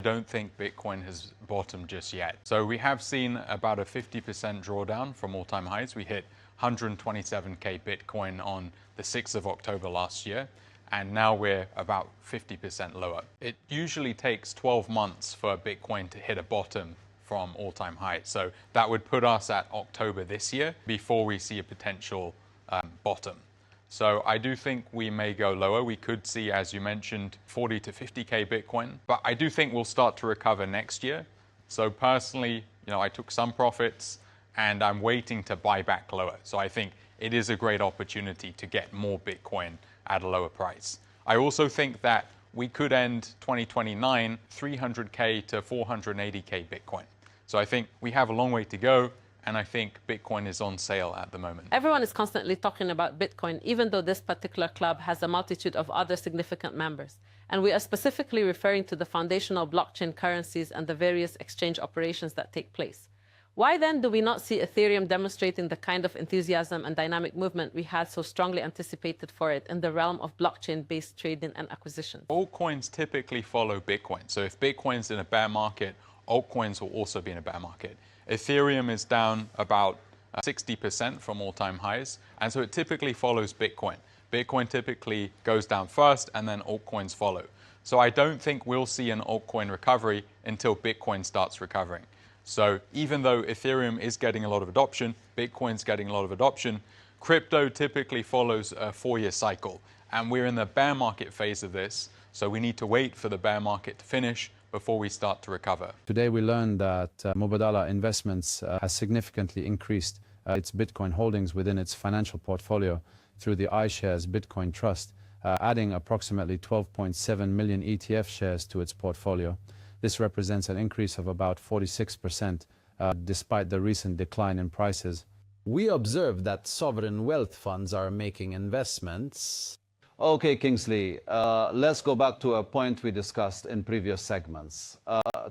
I don't think Bitcoin has bottomed just yet. So we have seen about a 50% drawdown from all-time highs. We hit 127K Bitcoin on the 6th of October last year, and now we're about 50% lower. It usually takes 12 months for Bitcoin to hit a bottom from all-time highs. So that would put us at October this year before we see a potential bottom. So I do think we may go lower. We could see, as you mentioned, 40 to 50K Bitcoin, but I do think we'll start to recover next year. So personally, I took some profits and I'm waiting to buy back lower. So I think it is a great opportunity to get more Bitcoin at a lower price. I also think that we could end 2029 300K to 480K Bitcoin. So I think we have a long way to go. And I think Bitcoin is on sale at the moment. Everyone is constantly talking about Bitcoin, even though this particular club has a multitude of other significant members. And we are specifically referring to the foundational blockchain currencies and the various exchange operations that take place. Why then do we not see Ethereum demonstrating the kind of enthusiasm and dynamic movement we had so strongly anticipated for it in the realm of blockchain-based trading and acquisition? Altcoins typically follow Bitcoin. So if Bitcoin's in a bear market, altcoins will also be in a bear market. Ethereum is down about 60% from all-time highs, and so it typically follows Bitcoin. Bitcoin typically goes down first, and then altcoins follow. So I don't think we'll see an altcoin recovery until Bitcoin starts recovering. So even though Ethereum is getting a lot of adoption, Bitcoin's getting a lot of adoption, crypto typically follows a 4-year cycle, and we're in the bear market phase of this, so we need to wait for the bear market to finish before we start to recover. Today we learned that Mubadala Investments has significantly increased its Bitcoin holdings within its financial portfolio through the iShares Bitcoin Trust, adding approximately 12.7 million ETF shares to its portfolio. This represents an increase of about 46% despite the recent decline in prices. We observe that sovereign wealth funds are making investments. Okay, Kingsley, let's go back to a point we discussed in previous segments.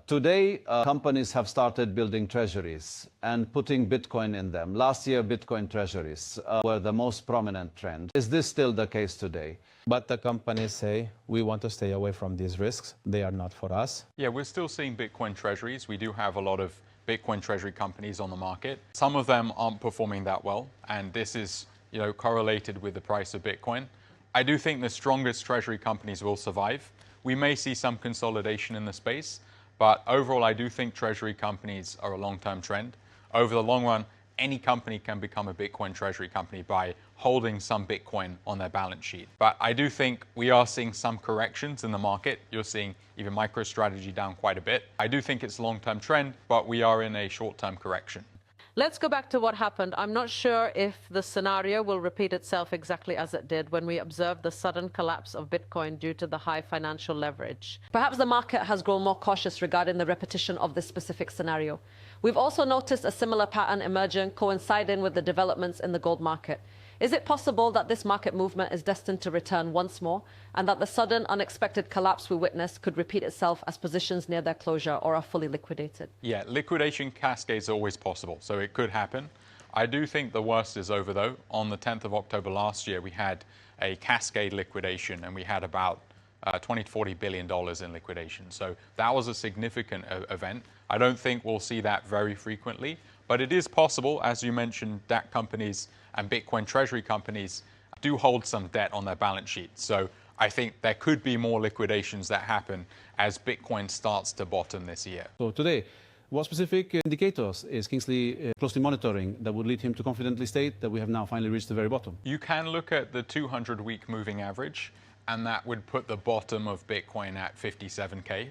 Today, companies have started building treasuries and putting Bitcoin in them. Last year, Bitcoin treasuries were the most prominent trend. Is this still the case today? But the companies say, we want to stay away from these risks. They are not for us. Yeah, we're still seeing Bitcoin treasuries. We do have a lot of Bitcoin treasury companies on the market. Some of them aren't performing that well, and this is correlated with the price of Bitcoin. I do think the strongest treasury companies will survive. We may see some consolidation in the space, but overall I do think treasury companies are a long-term trend. Over the long run, any company can become a Bitcoin treasury company by holding some Bitcoin on their balance sheet. But I do think we are seeing some corrections in the market. You're seeing even MicroStrategy down quite a bit. I do think it's a long-term trend, but we are in a short-term correction. Let's go back to what happened. I'm not sure if the scenario will repeat itself exactly as it did when we observed the sudden collapse of Bitcoin due to the high financial leverage. Perhaps the market has grown more cautious regarding the repetition of this specific scenario. We've also noticed a similar pattern emerging, coinciding with the developments in the gold market. Is it possible that this market movement is destined to return once more, and that the sudden, unexpected collapse we witnessed could repeat itself as positions near their closure or are fully liquidated? Yeah, liquidation cascades are always possible, so it could happen. I do think the worst is over, though. On the 10th of October last year, we had a cascade liquidation, and we had about $20 to $40 billion in liquidation. So that was a significant event. I don't think we'll see that very frequently, but it is possible. As you mentioned, DAC companies and Bitcoin treasury companies do hold some debt on their balance sheet. So I think there could be more liquidations that happen as Bitcoin starts to bottom this year. So today, what specific indicators is Kingsley closely monitoring that would lead him to confidently state that we have now finally reached the very bottom? You can look at the 200-week moving average, and that would put the bottom of Bitcoin at 57K.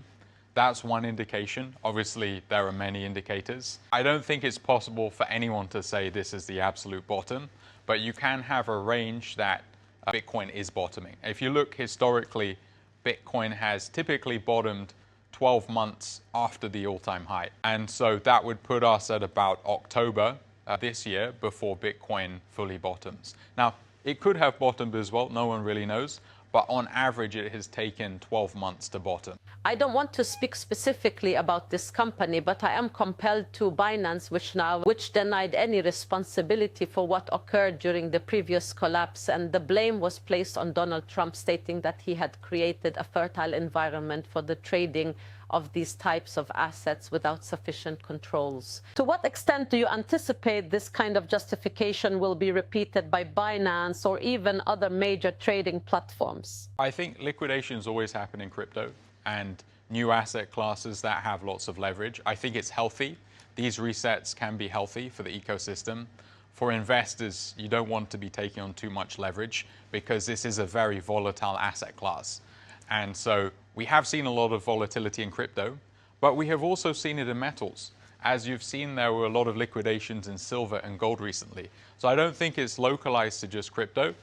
That's one indication. Obviously, there are many indicators. I don't think it's possible for anyone to say this is the absolute bottom, but you can have a range that Bitcoin is bottoming. If you look historically, Bitcoin has typically bottomed 12 months after the all-time high. And so that would put us at about October this year before Bitcoin fully bottoms. Now, it could have bottomed as well, no one really knows, but on average it has taken 12 months to bottom. I don't want to speak specifically about this company, but I am compelled to Binance, which denied any responsibility for what occurred during the previous collapse, and the blame was placed on Donald Trump, stating that he had created a fertile environment for the trading of these types of assets without sufficient controls. To what extent do you anticipate this kind of justification will be repeated by Binance or even other major trading platforms? I think liquidations always happen in crypto and new asset classes that have lots of leverage. I think it's healthy. These resets can be healthy for the ecosystem. For investors, you don't want to be taking on too much leverage because this is a very volatile asset class. And so we have seen a lot of volatility in crypto, but we have also seen it in metals. As you've seen, there were a lot of liquidations in silver and gold recently. So I don't think it's localized to just crypto.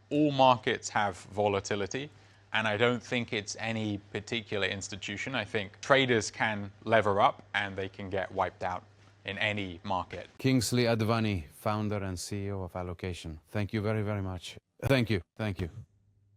All markets have volatility, and I don't think it's any particular institution. I think traders can lever up and they can get wiped out in any market. Kingsley Advani, founder and CEO of Allocation. Thank you very, very much. Thank you. Thank you.